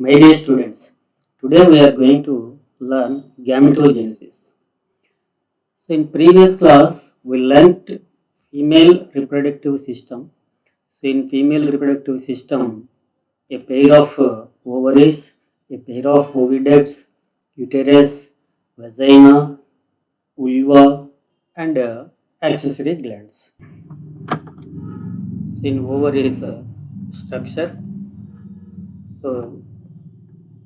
My dear students, today we are going to learn gametogenesis. So in previous class we learnt female reproductive system. So in female reproductive system, a pair of ovaries, a pair of oviducts, uterus, vagina, vulva, and accessory glands. So in ovaries structure, so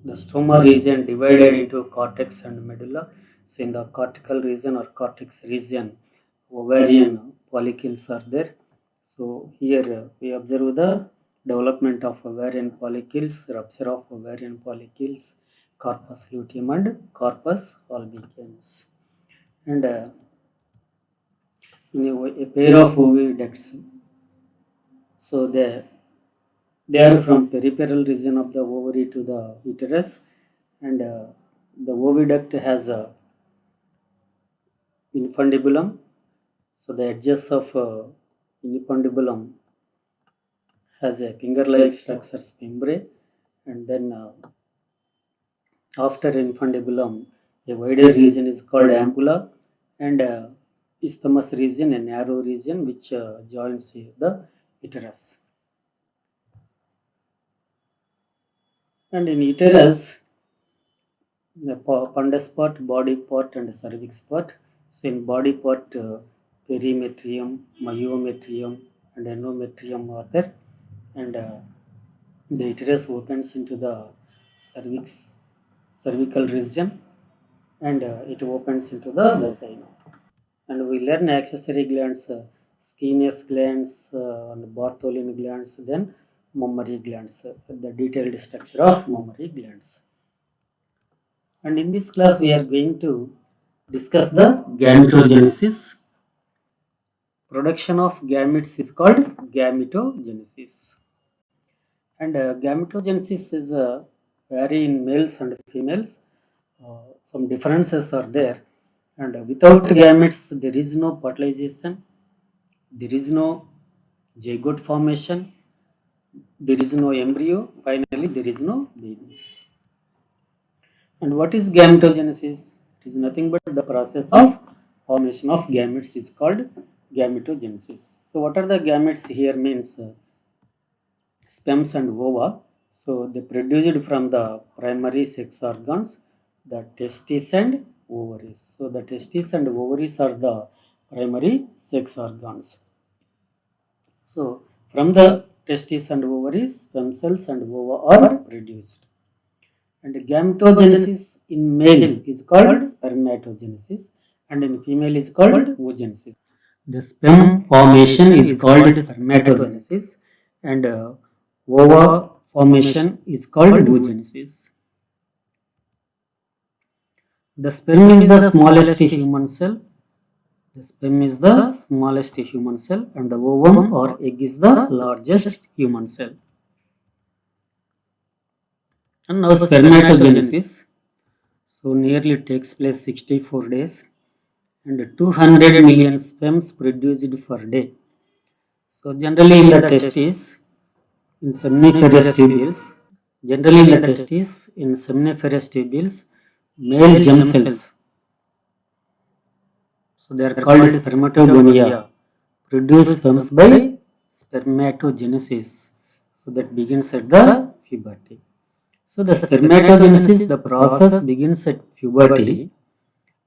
the stroma region divided into cortex and medulla. So in the cortical region or cortex region, ovarian follicles are there. So here we observe the development of ovarian follicles, rupture of ovarian follicles, corpus luteum and corpus albicans. And in a pair of oviducts, so they are from peripheral region of the ovary to the uterus, and the oviduct has a infundibulum. So the edges of infundibulum has a finger-like structures membrane, and then after infundibulum, a wider region is called ampulla, and isthmus region, a narrow region which joins the uterus. And in uterus, the fundus part, body part, and cervix part. So in body part, perimetrium, myometrium, and endometrium are there, and the uterus opens into the cervical region, and it opens into the vagina. And we learn accessory glands, scaneous glands, and Bartholin glands, then mammary glands, the detailed structure of mammary glands. And in this class we are going to discuss the gametogenesis. Production of gametes is called gametogenesis. And gametogenesis is vary in males and females. Some differences are there. And without gametes, there is no fertilization, there is no zygote formation, there is no embryo, finally, there is no babies. And what is gametogenesis? It is nothing but the process of formation of gametes is called gametogenesis. So what are the gametes here means sperms and ova. So they produced from the primary sex organs, the testes and ovaries. So the testes and ovaries are the primary sex organs. So from the testes and ovaries, sperm cells and ova are produced. And gametogenesis in male is called spermatogenesis, and in female is called oogenesis. The sperm formation is called spermatogenesis, and ova formation is called oogenesis. The sperm is the smallest human cell. The sperm is the smallest human cell, and the ovum or egg is the largest human cell. And now spermatogenesis. So nearly takes place 64 days, and 200 million sperms produced per day. So generally in the testes, in seminiferous tubules, male germ cells, so they are called spermatogonia, produce sperms by spermatogenesis. So that begins at the puberty. So the spermatogenesis, the process begins at puberty.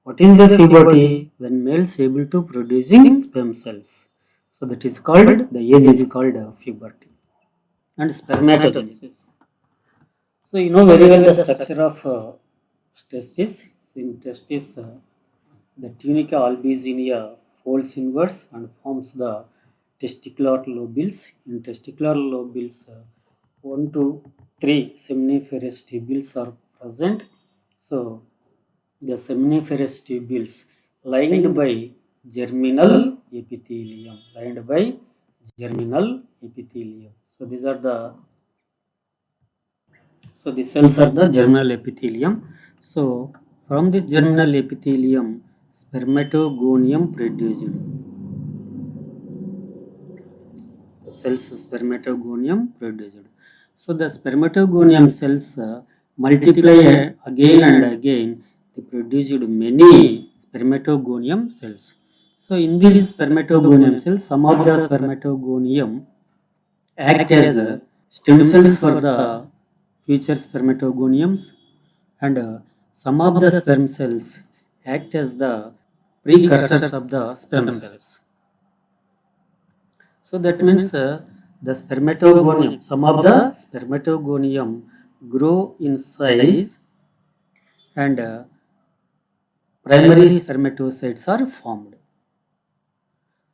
What is the puberty? When males able to producing sperm cells. So that is called, the age is called puberty. And spermatogenesis. So you know very well the structure of testis. So in testis, the tunica albuginea folds inwards and forms the testicular lobules. In testicular lobules, 1 to 3 seminiferous tubules are present. So the seminiferous tubules lined by germinal epithelium. So these are the the cells are the germinal epithelium. So from this germinal epithelium, spermatogonium produced. The cells spermatogonium produced. So the spermatogonium cells multiply again and again. They produced many spermatogonium cells. So in these spermatogonium cells, some of the spermatogonium act as stem cells for the future spermatogoniums, and some of the sperm cells act as the precursors of the sperm cells. So that means the spermatogonium, some of the spermatogonium grow in size, and primary spermatocytes are formed.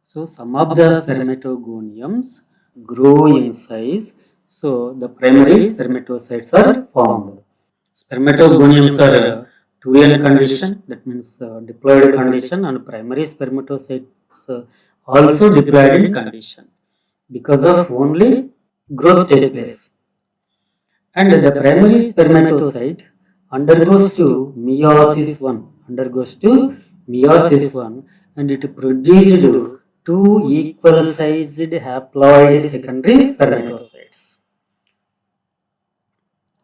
So some of the spermatogoniums grow in size, so the primary spermatocytes are formed. Spermatogoniums are 2n condition, that means diploid condition, and primary spermatocytes also diploid in condition because of only growth take place. And the primary spermatocyte undergoes to meiosis 1, and it produced two equal sized haploid secondary spermatocytes.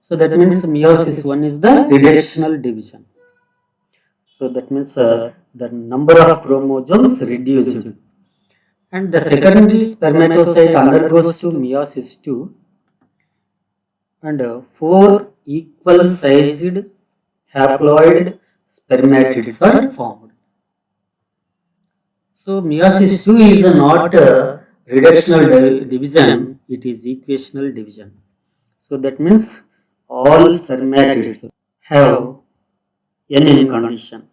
So that means meiosis 1 is the reductional division. So that means the number of chromosomes reduced. And the secondary spermatocyte undergoes to meiosis 2, and four equal sized haploid spermatids are formed. So meiosis 2 is not reductional division, it is equational division. So that means all spermatids have n in condition,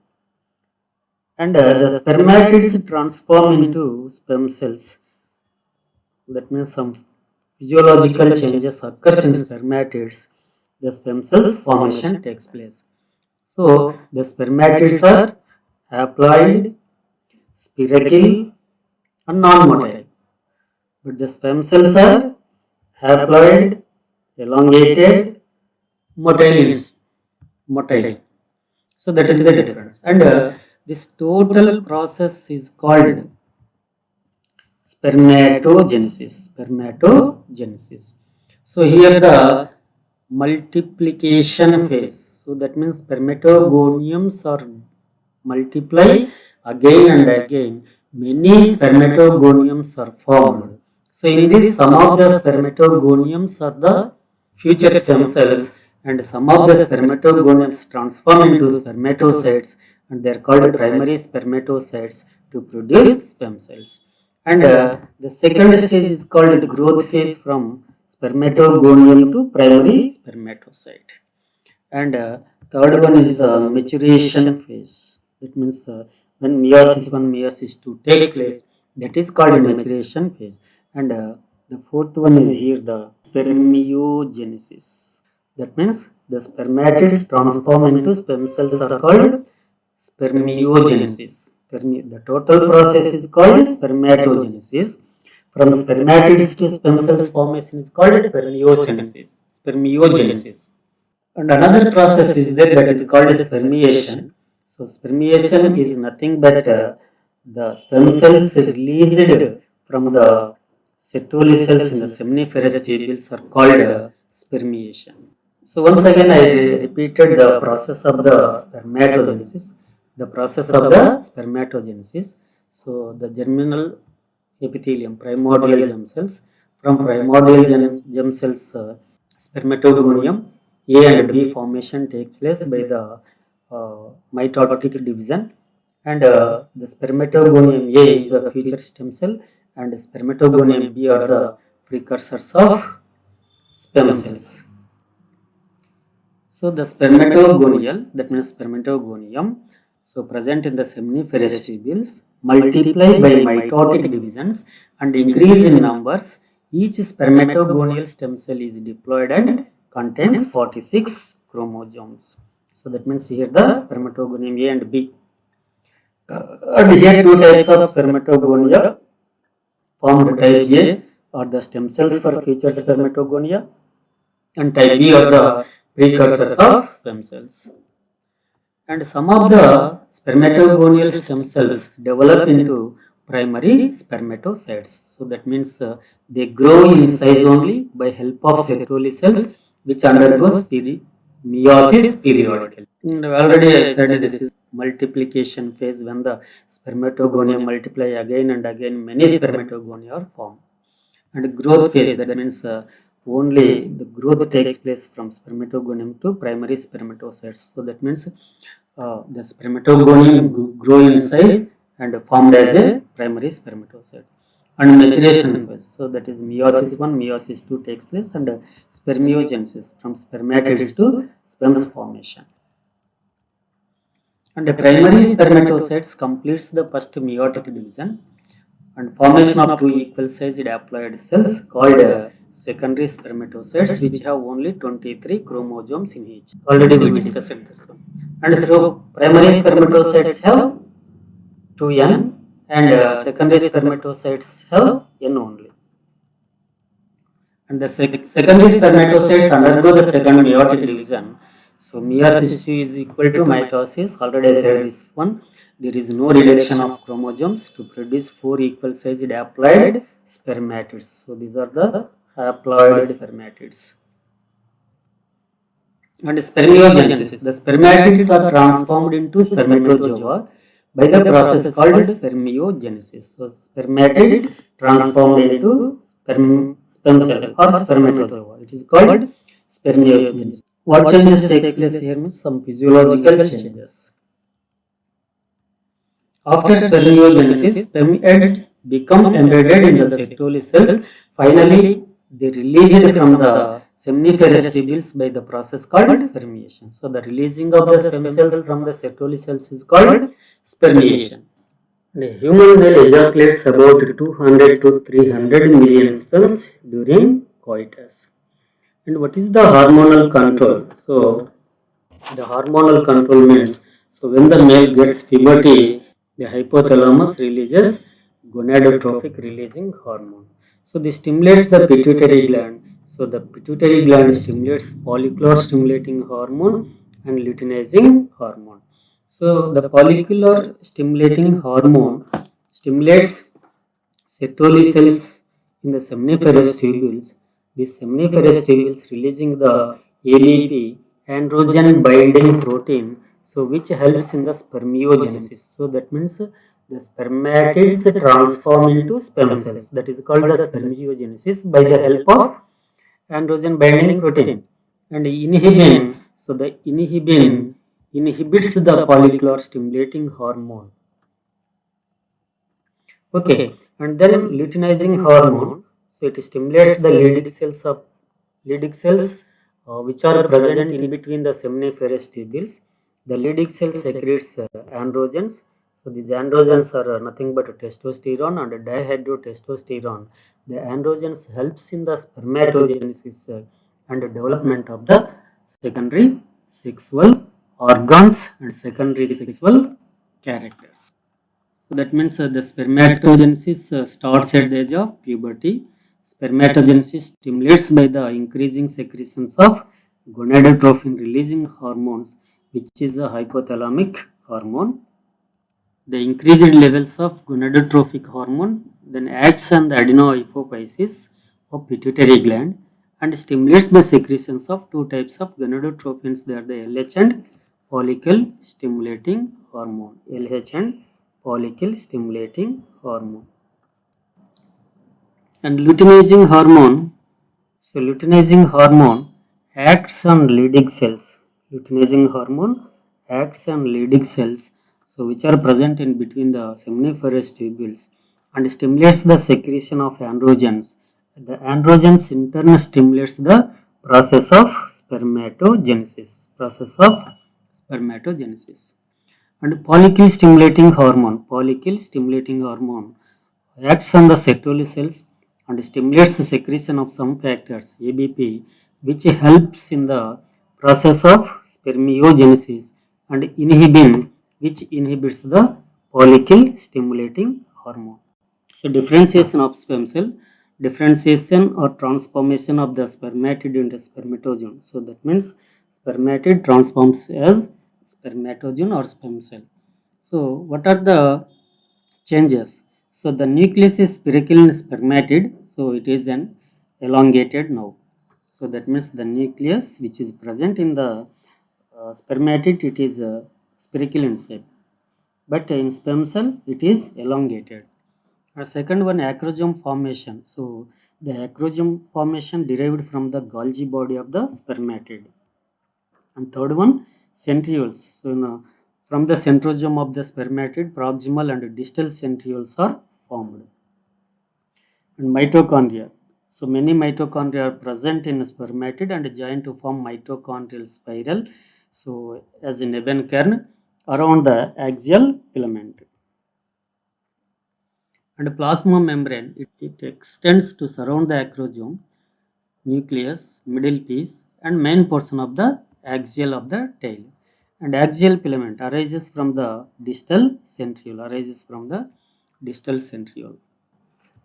and the spermatids transform into sperm cells. That means some physiological changes occurs in spermatids. The sperm cells formation takes place. So the spermatids are haploid, spherical, and non-motile, but the sperm cells are haploid, elongated, motile. So that is the difference. And this total process is called spermatogenesis. So here the multiplication phase. So that means spermatogoniums are multiply again and again. Many spermatogoniums are formed. So in this, some of the spermatogoniums are the future stem cells, and some of the spermatogoniums transform into spermatocytes, and they are called primary spermatocytes to produce sperm cells. And the second stage is called growth phase from spermatogonium to primary spermatocyte. And third one is the maturation phase. That means when meiosis 1, meiosis 2 takes place, that is called maturation phase. And the fourth one is here the spermiogenesis. That means the spermatids transform into sperm cells are called spermiogenesis. The total process is called spermatogenesis. From spermatids to sperm cells formation is called spermiogenesis. And another process is there that is called spermiation. So spermiation is nothing but the sperm cells released from the Sertoli cells in the seminiferous tubules are called spermiation. So once again I repeated the process of the spermatogenesis. So the germinal epithelium, primordial germ cells. From primordial germ cells, spermatogonium A and B formation takes place by the mitotic division, and the spermatogonium A is the future stem cell, and spermatogonium B are the precursors of sperm cells. So the spermatogonial, that means spermatogonium, so present in the seminiferous tubules, multiply by mitotic divisions and increase in numbers. Each spermatogonial stem cell is diploid and contains 46 chromosomes. So that means here the spermatogonium A and B. And here two types of spermatogonia formed. Type A are the stem cells for future spermatogonia, and type B are the precursors of sperm cells. And some of the spermatogonial stem cells develop into primary spermatocytes. So that means they grow in size only by help of Sertoli cells, which undergoes meiosis periodically. And already I said this is multiplication phase when the spermatogonia multiply again and again. Many spermatogonia are formed. And growth phase, that means only the growth takes place from spermatogonium to primary spermatocytes. So that means the spermatogonium grow in size and formed as a primary spermatocyte. And maturation phase, so that is meiosis 1, meiosis 2 takes place, and spermiogenesis from spermatids to sperms formation. And the primary spermatocytes completes the first meiotic division and formation of two equal sized haploid cells called secondary spermatocytes, which have only 23 chromosomes in each. Already we discussed this one. And so primary spermatocytes have 2n and secondary spermatocytes have n only. And the secondary spermatocytes undergo the second meiotic division. So meiosis 2 is equal to mitosis. Already I said this one. There is no reduction of chromosomes to produce 4 equal sized haploid spermatids. So these are the haploid spermatids. And spermiogenesis. The spermatids are transformed into spermatozoa by the process called spermiogenesis. So spermatid transformed into sperm cell or spermatozoa. It is called spermiogenesis. What changes takes place here means some physiological changes. After spermiogenesis, spermatids become embedded in the Sertoli cells. Finally, they released from the seminiferous tubules by the process called spermiation. So the releasing of the sperm cells from the Sertoli cells is called spermiation. The human male ejaculates about 200 to 300 million sperms during coitus. And what is the hormonal control? So the hormonal control means, so when the male gets puberty, the hypothalamus releases gonadotrophic releasing hormone. So this stimulates the pituitary gland. So the pituitary gland stimulates follicular stimulating hormone and luteinizing hormone. So the follicular stimulating hormone stimulates Sertoli cells in the seminiferous tubules. These seminiferous tubules releasing the ABP, androgen binding protein, so which helps in the spermiogenesis. So that means the spermatids transform into sperm cells. That is called the spermiogenesis by the help of androgen binding protein. And inhibin, so the inhibin inhibits the follicular stimulating hormone. Okay, and then luteinizing hormone, so it stimulates the Leydig cells which are present in between the seminiferous tubules. The Leydig cell secretes androgens. So these androgens are nothing but testosterone and dihydrotestosterone. The androgens helps in the spermatogenesis and development of the secondary sexual organs and secondary sexual characters. So that means the spermatogenesis starts at the age of puberty. Spermatogenesis stimulates by the increasing secretions of gonadotropin releasing hormones, which is the hypothalamic hormone. The increased levels of gonadotrophic hormone then acts on the adenohypophysis of pituitary gland and stimulates the secretions of two types of gonadotropins. They are the LH and follicle stimulating hormone. LH and follicle stimulating hormone. And luteinizing hormone. So luteinizing hormone acts on Leydig cells. Luteinizing hormone acts on Leydig cells, so which are present in between the seminiferous tubules and stimulates the secretion of androgens. The androgens in turn stimulates the process of spermatogenesis. And follicle stimulating hormone acts on the Sertoli cells and stimulates the secretion of some factors ABP, which helps in the process of spermiogenesis, and inhibin, which inhibits the follicle stimulating hormone. So differentiation of sperm cell, differentiation or transformation of the spermatid into spermatogen. So that means spermatid transforms as spermatogen or sperm cell. So what are the changes? So the nucleus is spherical and spermatid, so it is an elongated now. So that means the nucleus which is present in the spermatid, it is spherical in shape, but in sperm cell it is elongated. Second one, acrosome formation. So the acrosome formation derived from the Golgi body of the spermatid. And third one, centrioles. So from the centrosome of the spermatid, proximal and distal centrioles are formed. And mitochondria. So many mitochondria are present in spermatid and join to form mitochondrial spiral. So as in Nebenkern around the axial filament. And plasma membrane, it extends to surround the acrosome, nucleus, middle piece, and main portion of the axial of the tail. And axial filament arises from the distal centriole.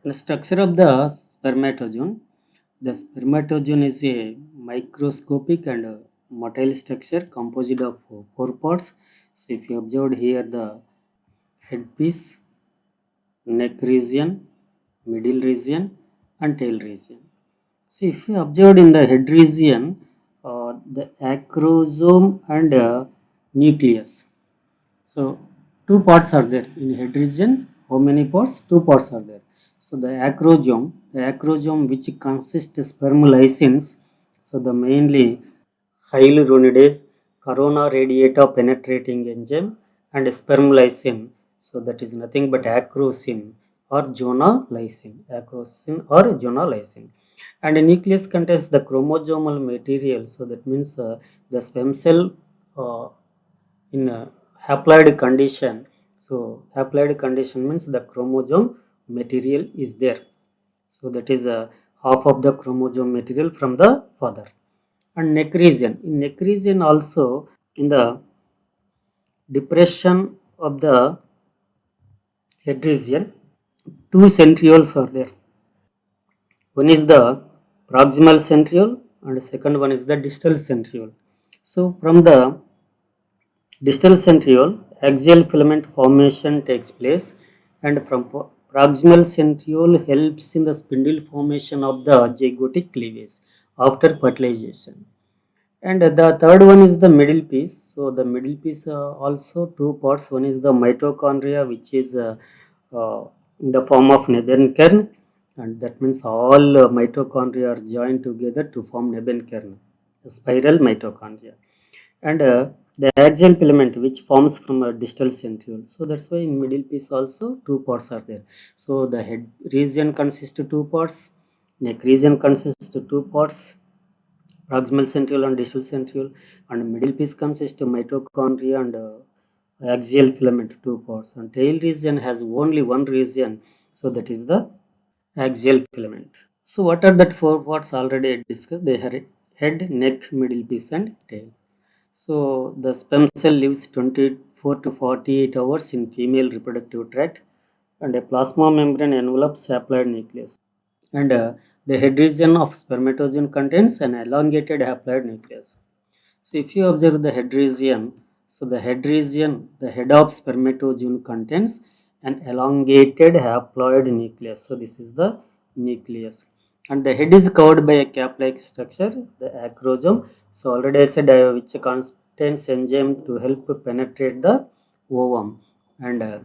The structure of the spermatozoon. The spermatozoon is a microscopic and motile structure composed of four parts. So if you observed here the headpiece, neck region, middle region, and tail region. So if you observed in the head region, the acrosome and nucleus. So two parts are there in head region. How many parts? Two parts are there. So the acrosome which consists of sperm lysins. So the mainly hyaluronidase, corona radiata penetrating enzyme, and sperm lysine. So that is nothing but acrosin or zona lysine. And a nucleus contains the chromosomal material. So that means the sperm cell uh, in haploid condition. So haploid condition means the chromosome material is there. So that is half of the chromosome material from the father. And neck region. In neck region also, in the depression of the head region, two centrioles are there. One is the proximal centriole and the second one is the distal centriole. So from the distal centriole, axial filament formation takes place, and from proximal centriole helps in the spindle formation of the zygotic cleavage after fertilization. And the third one is the middle piece. So the middle piece also two parts. One is the mitochondria, which is in the form of Nebenkern, and that means all mitochondria are joined together to form Nebenkern, the spiral mitochondria. And the axial filament, which forms from a distal centriole. So that's why in middle piece also two parts are there. So the head region consists of two parts, neck region consists of two parts, proximal centriole and distal centriole, and middle piece consists of mitochondria and axial filament, two parts, and tail region has only one region, so that is the axial filament. So what are that four parts already I discussed? They are head, neck, middle piece, and tail. So the sperm cell lives 24 to 48 hours in female reproductive tract, and a plasma membrane envelops haploid nucleus. And the head region of spermatozoon contains an elongated haploid nucleus. So if you observe the head region, so the head of spermatozoon contains an elongated haploid nucleus. So this is the nucleus. And the head is covered by a cap-like structure, the acrosome. So already I said which contains enzyme to help penetrate the ovum. And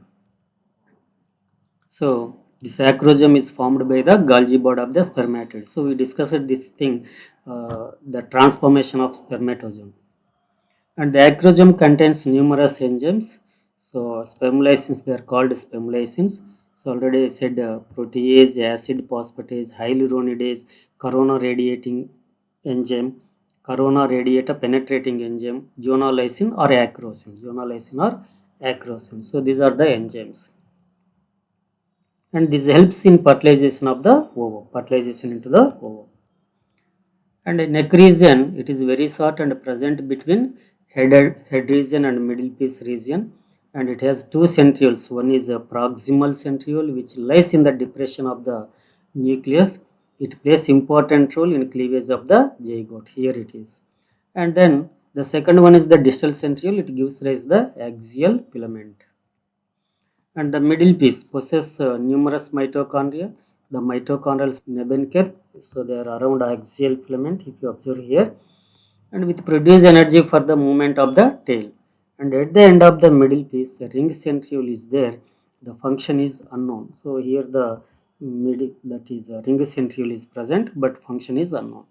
so this acrosome is formed by the Golgi body of the spermatid. So we discussed this thing, the transformation of spermatozoon. And the acrosome contains numerous enzymes. So sperm lysins, they are called sperm lysins. So already I said protease, acid phosphatase, hyaluronidase, corona radiating enzyme, corona radiata penetrating enzyme, zonolysin or acrosin. So these are the enzymes. And this helps in fertilization of the ovum, fertilization into the ovum. And a neck region, it is very short and present between head region and middle piece region, and it has two centrioles. One is a proximal centriole which lies in the depression of the nucleus. It plays important role in cleavage of the zygote. Here it is. And then the second one is the distal centriole. It gives rise the axial filament. And the middle piece possesses numerous mitochondria. The mitochondrial Nebenker, so they are around axial filament if you observe here, and with produce energy for the movement of the tail. And at the end of the middle piece, a ring centriole is there. The function is unknown. So here the middle, that is a ring centriole is present, but function is unknown.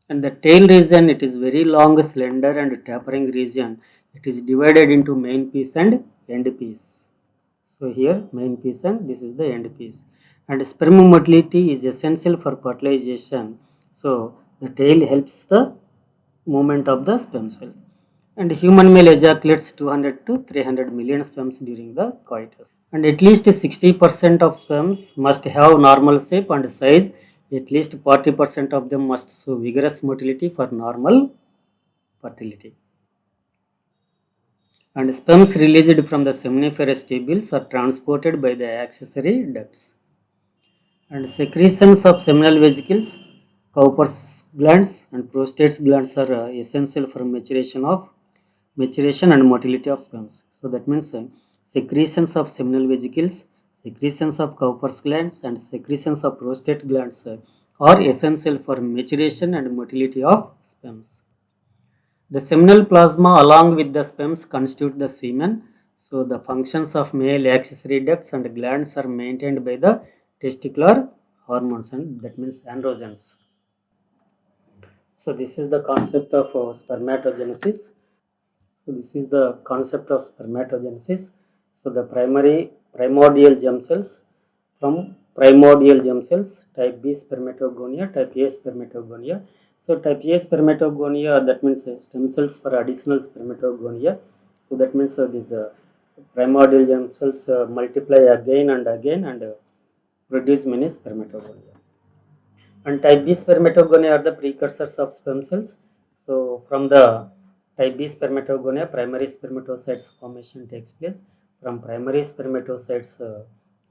And the tail region, it is very long, slender and tapering region. It is divided into main piece and end piece. So here main piece and this is the end piece. And sperm motility is essential for fertilization. So the tail helps the movement of the sperm cell. And human male ejaculates 200 to 300 million sperms during the coitus. And at least 60% of sperms must have normal shape and size. At least 40% of them must show vigorous motility for normal fertility. And sperms released from the seminiferous tubules are transported by the accessory ducts. And secretions of seminal vesicles, Cowper's glands and prostate glands are essential for maturation and motility of sperms. So that means secretions of seminal vesicles, secretions of Cowper's glands, and secretions of prostate glands are essential for maturation and motility of sperms. The seminal plasma along with the sperms constitute the semen. So the functions of male accessory ducts and glands are maintained by the testicular hormones, and that means androgens. So this is the concept of spermatogenesis. So this is the concept of spermatogenesis. So the primordial germ cells, from primordial germ cells, type B spermatogonia, type A spermatogonia. So type A spermatogonia, that means stem cells for additional spermatogonia. So that means these primordial germ cells multiply again and again and produce many spermatogonia. And type B spermatogonia are the precursors of sperm cells. So from the type B spermatogonia, primary spermatocytes formation takes place. From primary spermatocytes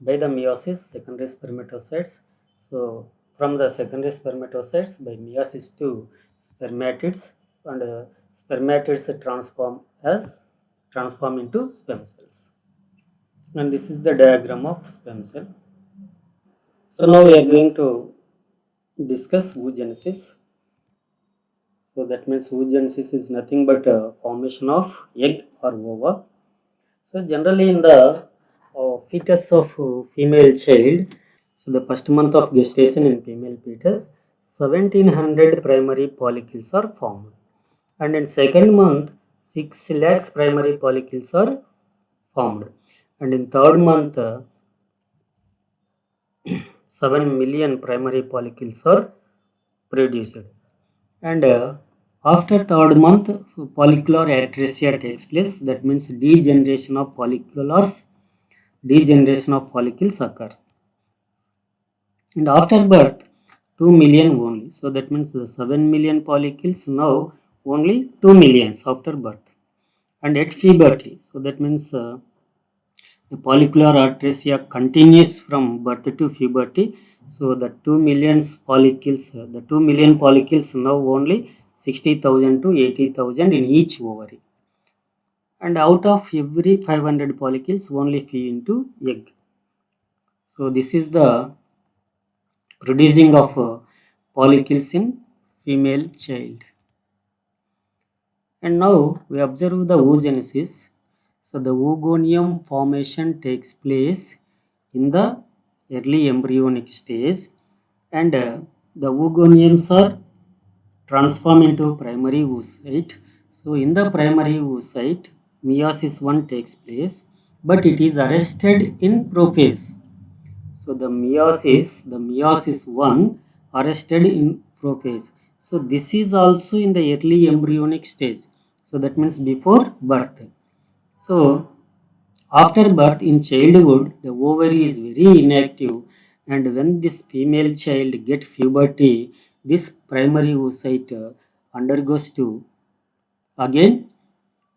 by the meiosis, secondary spermatocytes. So from the secondary spermatocytes by meiosis to spermatids, and spermatids transform into sperm cells. And this is the diagram of sperm cell. So now we are going to discuss oogenesis. So that means oogenesis is nothing but a formation of egg or ova. So generally in the fetus of female child, so the first month of gestation in female fetus, 1700 primary follicles are formed. And in second month, 6 lakhs primary follicles are formed. And in third month, 7 million primary follicles are produced. And after third month, so follicular atresia takes place. That means degeneration of follicles occur. And after birth, 2 million only. So that means the 7 million follicles, now only 2 millions after birth. And at puberty, so that means the follicular atresia continues from birth to puberty. So the 2 million follicles now only 60,000 to 80,000 in each ovary. And out of every 500 follicles, only few into egg. So this is the producing of follicles in female child. And now we observe the oogenesis. So the oogonium formation takes place in the early embryonic stage, and the oogoniums are transformed into primary oocyte. So in the primary oocyte, meiosis 1 takes place, but it is arrested in prophase. So the meiosis 1 arrested in prophase. So this is also in the early embryonic stage. So that means before birth. So after birth in childhood, the ovary is very inactive, and when this female child gets puberty, this primary oocyte undergoes to again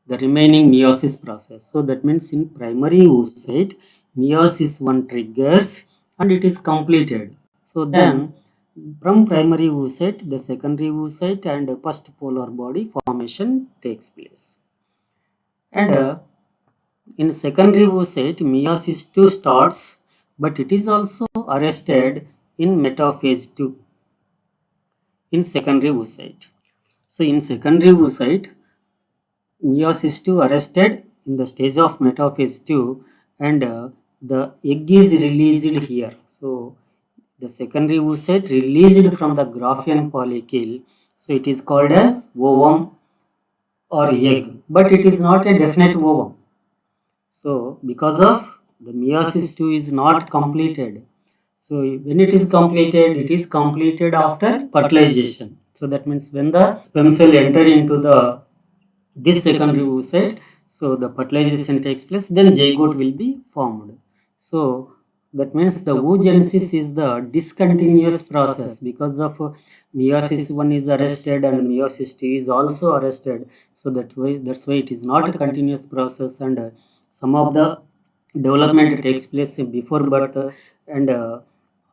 the remaining meiosis process. So that means in primary oocyte, meiosis 1 triggers and it is completed. So then from primary oocyte, the secondary oocyte and first polar body formation takes place. And In secondary oocyte, meiosis 2 starts, but it is also arrested in metaphase 2 in secondary oocyte. So in secondary oocyte, meiosis 2 arrested in the stage of metaphase 2, and the egg is released here. So the secondary oocyte released from the Graafian follicle. So it is called as ovum or egg, but it is not a definite ovum. So because of the meiosis 2 is not completed. So when it is completed after fertilization. So that means when the sperm cell enter into the this secondary oocyte, so the fertilization takes place, then zygote will be formed. So that means the oogenesis is the discontinuous process because of meiosis 1 is arrested and meiosis 2 is also arrested. So that's why it is not a continuous process, and some of the development takes place before birth, and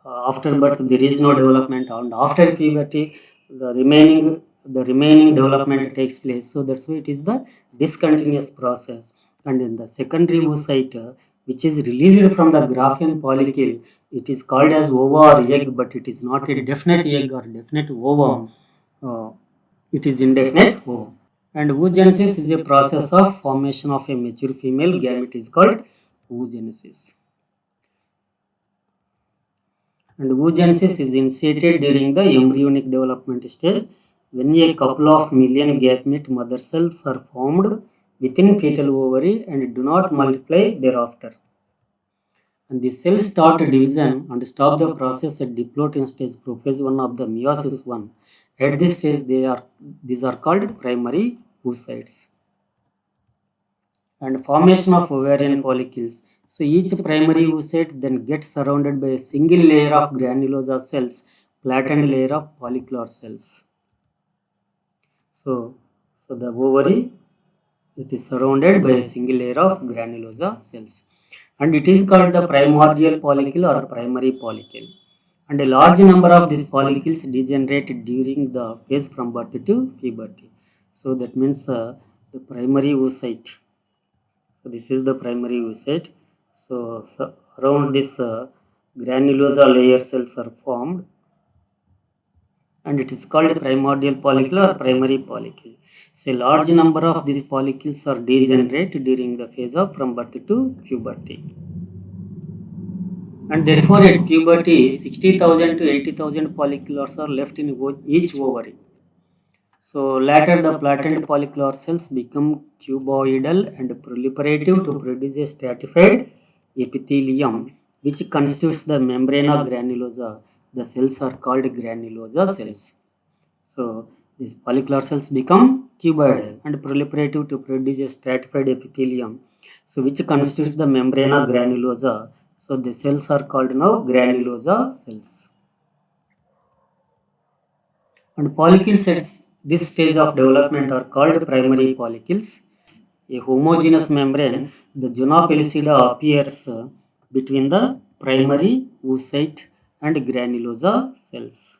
after birth there is no development, and after puberty the remaining development takes place. So that's why it is the discontinuous process. And in the secondary oocyte, which is released from the Graafian follicle, it is called as ova or egg, but it is not a definite egg or definite ovum. It is indefinite ovum. And oogenesis is a process of formation of a mature female gamete is called oogenesis. And oogenesis is initiated during the embryonic development stage when a couple of million gamete mother cells are formed within fetal ovary and do not multiply thereafter. And the cells start division and stop the process at diplotin stage prophase 1 of the meiosis 1. At this stage, these are called primary oocytes. And formation of ovarian follicles. So each primary oocyte then gets surrounded by a single layer of granulosa cells, flattened layer of follicular cells. So the ovary, it is surrounded by a single layer of granulosa cells, and it is called the primordial follicle or primary follicle. And a large number of these follicles degenerate during the phase from birth to puberty. So that means the primary oocyte. So this is the primary oocyte. So around this granulosa layer cells are formed, and it is called primordial follicle or primary follicle. So a large number of these follicles are degenerate during the phase of from birth to puberty. And therefore at puberty 60,000 to 80,000 follicles are left in each ovary. So later the flattened follicular cells become cuboidal and proliferative to produce a stratified epithelium which constitutes the membrana granulosa. The cells are called granulosa cells. So these follicular cells become cuboidal and proliferative to produce a stratified epithelium, so which constitutes the membrana granulosa. So the cells are called now granulosa cells. And follicles at this stage of development are called primary follicles. A homogeneous membrane, the zona pellucida, appears between the primary oocyte and granulosa cells.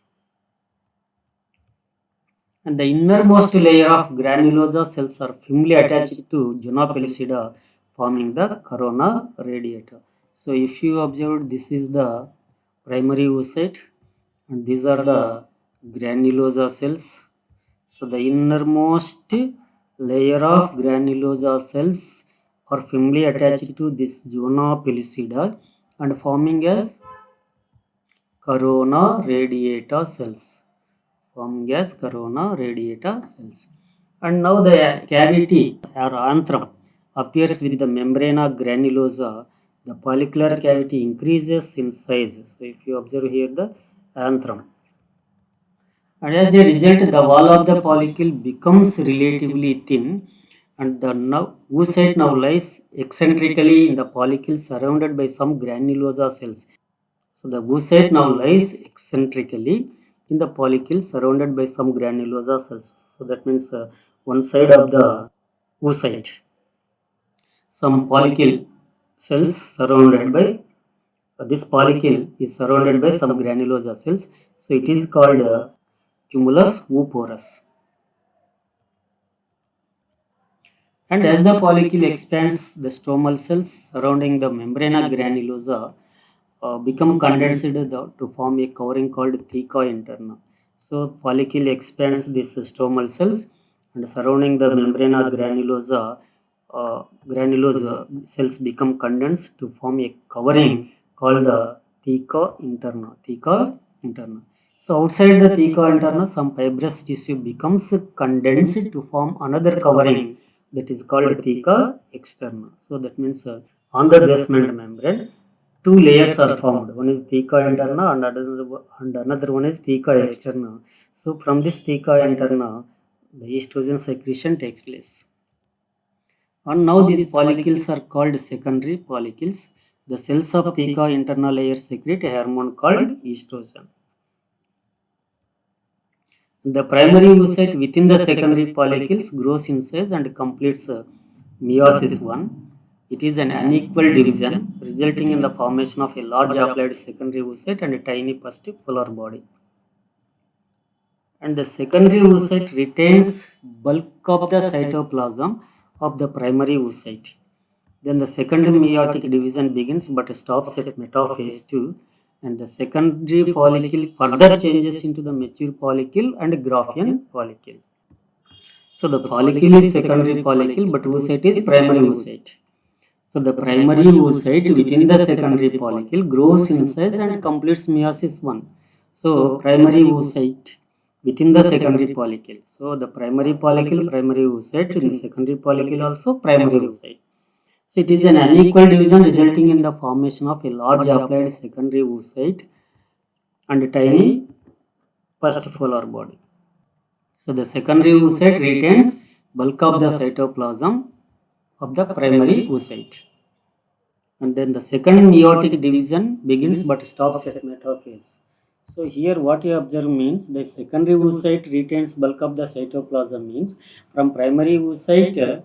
And the innermost layer of granulosa cells are firmly attached to zona pellucida, forming the corona radiata. So if you observe, this is the primary oocyte and these are the granulosa cells. So the innermost layer of granulosa cells are firmly attached to this zona pellucida and forming as corona radiata cells. And now the cavity or antrum appears with the membrana granulosa. The follicular cavity increases in size. So if you observe here the antrum. And as a result, the wall of the follicle becomes relatively thin, and the oocyte now lies eccentrically in the follicle surrounded by some granulosa cells. So the oocyte now lies eccentrically in the follicle surrounded by some granulosa cells. So that means one side of the oocyte, some follicle cells surrounded by this follicle is surrounded by some granulosa cells. So it is called cumulus ooporus. And as the follicle expands, the stromal cells surrounding the membrana granulosa become condensed to form a covering called theca interna. So follicle expands these stromal cells and surrounding the membrana granulosa cells become condensed to form a covering called the theca interna. Theca interna. So outside the theca interna, some fibrous tissue becomes condensed to form another covering that is called theca externa. So that means on the basement membrane, two layers are formed. One is theca interna and another one is theca externa. So from this theca interna, the estrogen secretion takes place. And now these follicles are called secondary follicles. The cells of theca internal layer secrete a hormone called estrogen. The primary oocyte within the secondary follicles grows in size and completes meiosis 1. It is an unequal division resulting in the formation of a large applied secondary oocyte and a tiny first polar body. And the secondary oocyte retains bulk of the cytoplasm of the primary oocyte. Then the second meiotic division begins but stops at metaphase 2, and the secondary follicle further changes into the mature follicle and Graafian follicle. So the follicle is secondary follicle but oocyte is primary oocyte. So the primary oocyte within the secondary follicle grows in size and completes meiosis 1. So primary oocyte within the secondary follicle. So the primary follicle, primary oocyte, in the secondary follicle also primary oocyte. So it is an unequal division resulting in the formation of a large applied secondary oocyte and a tiny first polar body. So the secondary oocyte retains bulk of the cytoplasm of the primary oocyte. And then the second meiotic division begins but stops at metaphase. So here what you observe means the secondary oocyte retains bulk of the cytoplasm means from primary oocyte,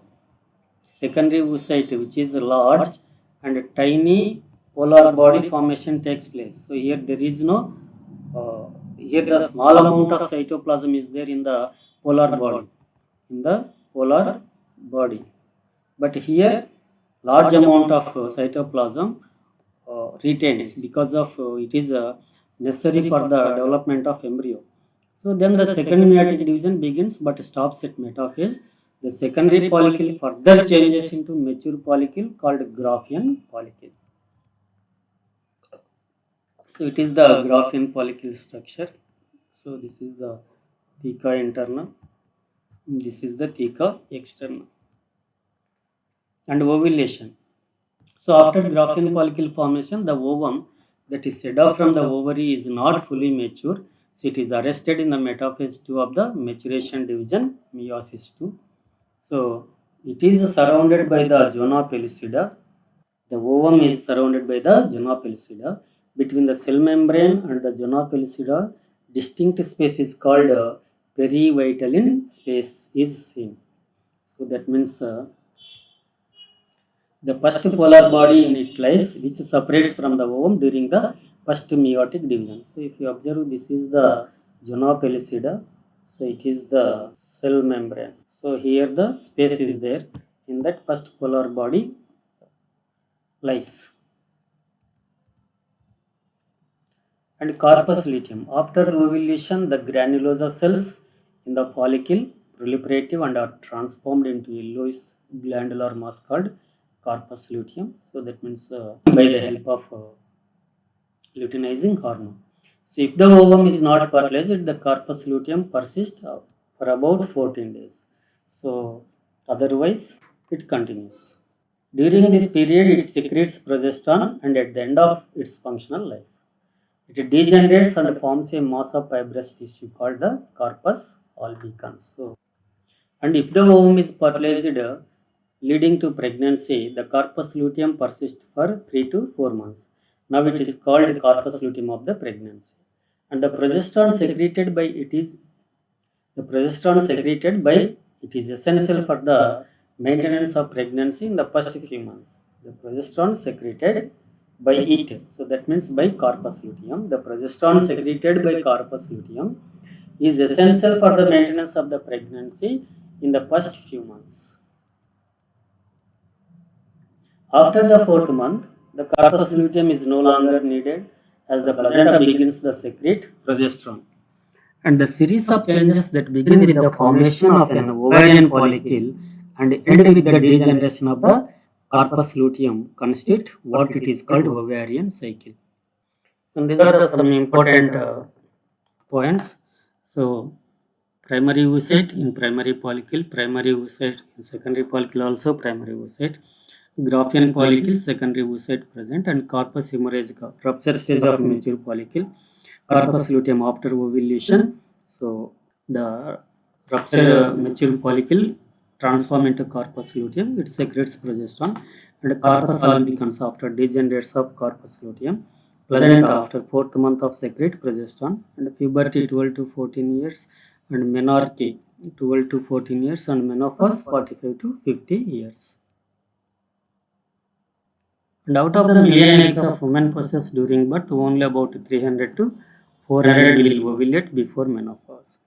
secondary oocyte which is large and tiny polar body formation takes place. So here there is no, here the small amount of cytoplasm is there in the polar body, but here large amount of cytoplasm retains because of it is necessary for the development of embryo. So then the second meiotic division begins but stops at metaphase. The secondary follicle further changes into mature follicle called Graafian follicle. So it is the Graafian follicle structure. So this is the theca interna, this is the theca externa. And ovulation. So after Graafian follicle formation, the ovum that is set off from the ovary is not fully mature. So it is arrested in the metaphase 2 of the maturation division, meiosis 2. So it is surrounded by the zona pellucida. The ovum is surrounded by the zona pellucida. Between the cell membrane and the zona pellucida, distinct space is called perivitelline space is seen. So that means the first polar body in its place which separates from the ovum during the first meiotic division. So if you observe, this is the zona pellucida. So it is the cell membrane. So here the space is there in that first polar body lies. And corpus luteum. After ovulation, the granulosa cells in the follicle proliferative and are transformed into yellowish glandular mass called corpus luteum. So that means by the help of luteinizing hormone. So if the ovum is not fertilized, the corpus luteum persists for about 14 days. So otherwise it continues. During this period, it secretes progesterone and at the end of its functional life, it degenerates and forms a mass of fibrous tissue called the corpus albicans. So, and if the ovum is fertilized, leading to pregnancy, the corpus luteum persists for 3 to 4 months. Now it is called corpus luteum of the pregnancy. And the progesterone secreted by it is essential for the maintenance of pregnancy in the first few months. The progesterone secreted by it, so that means by corpus luteum, the progesterone secreted by corpus luteum is essential for the maintenance of the pregnancy in the first few months. After the fourth month, the corpus luteum is no longer needed as the placenta begins the secrete progesterone. And the series of changes that begin with the formation of an ovarian follicle and end with the degeneration of the corpus luteum constitute what it is called ovarian cycle. And these are the some important points. So primary oocyte in primary follicle, primary oocyte in secondary follicle also primary oocyte, Graafian follicle, secondary oocyte present, and corpus hemorrhagica, rupture stage of mature follicle, corpus luteum after ovulation. So the rupture mature follicle transform into corpus luteum, it secretes progesterone, and corpus albicans after degenerates of corpus luteum, placenta after fourth month of secrete progesterone, and puberty 12 to 14 years, and menarche 12 to 14 years, and menopause 45 to 50 years. And out of the million eggs of women possessed during birth, only about 300 to 400 will ovulate before menopause.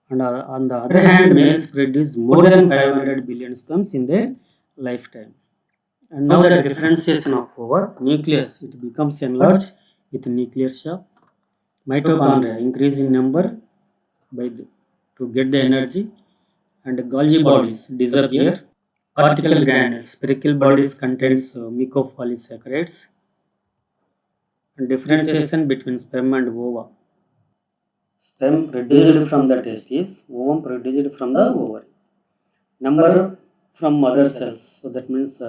And on the other hand, males produce more than 500 billion sperms in their lifetime. And now the differentiation of ova, nucleus, it becomes enlarged with nuclear shaft, mitochondria increase in number to get the energy, and Golgi bodies disappear. Cortical granules, spherical bodies contains mucopolysaccharides, and differentiation between sperm and ova. Sperm produced from the testis, ovum produced from the ovary. Number from mother cells, so that means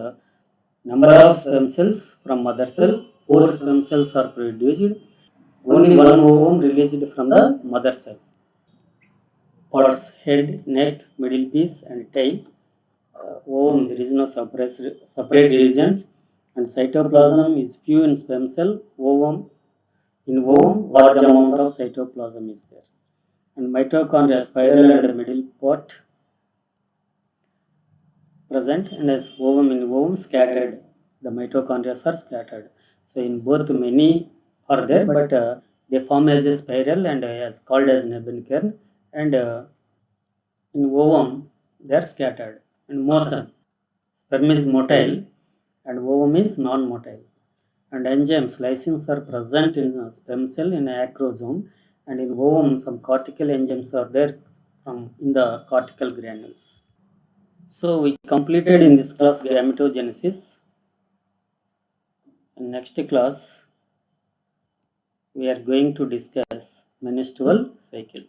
number of sperm cells from mother cell, 4 sperm cells are produced, only one ovum released from the mother cell. Parts: head, neck, middle piece, and tail. Ovum, there is no separate regions, and cytoplasm is few in sperm cell. In ovum, large amount of cytoplasm is there, and mitochondria spiral and middle part present, and as ovum scattered, the mitochondria are scattered. So in both many are there, but they form as a spiral and as called as Nebenkern, and in ovum they are scattered. And motion, sperm is motile and ovum is non-motile. And enzymes, lysins are present in sperm cell in acrosome, and in ovum some cortical enzymes are there in the cortical granules. So we completed in this class gametogenesis. In next class we are going to discuss menstrual cycle.